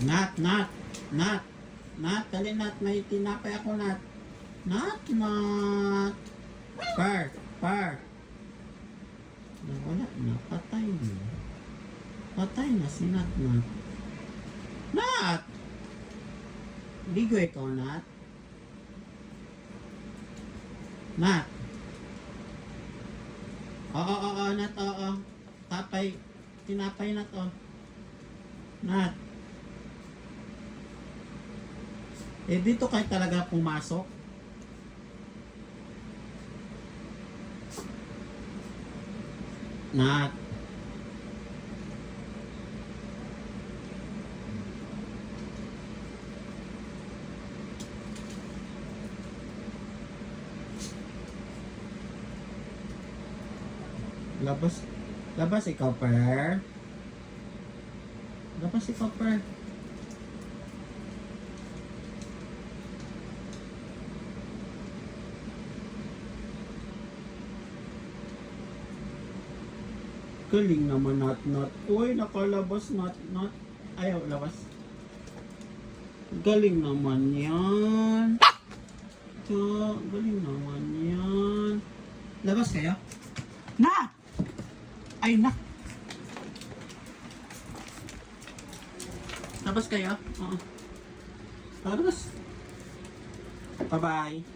Nat, Nat, Nat, Nat, dali Nat, may tinapay ako Nat. Nat, Nat. Par. Wala na, patay na. Patay na si Nat, Nat. Nat! Bigo ikaw, Nat. Nat. Oo, Nat, oo. Tinapay Nat, oh. Nat. Eh, dito kayo talaga pumasok? Nat. Labas ikaw, Per. Labas ikaw, Per. Galing naman, Nat. Uy, nakalabas, Nat. Ayaw, labas. Galing naman yan. Galing naman yan. Labas kayo? Nat! Ay, Nat! Labas kayo? Oo. Labas. Bye-bye.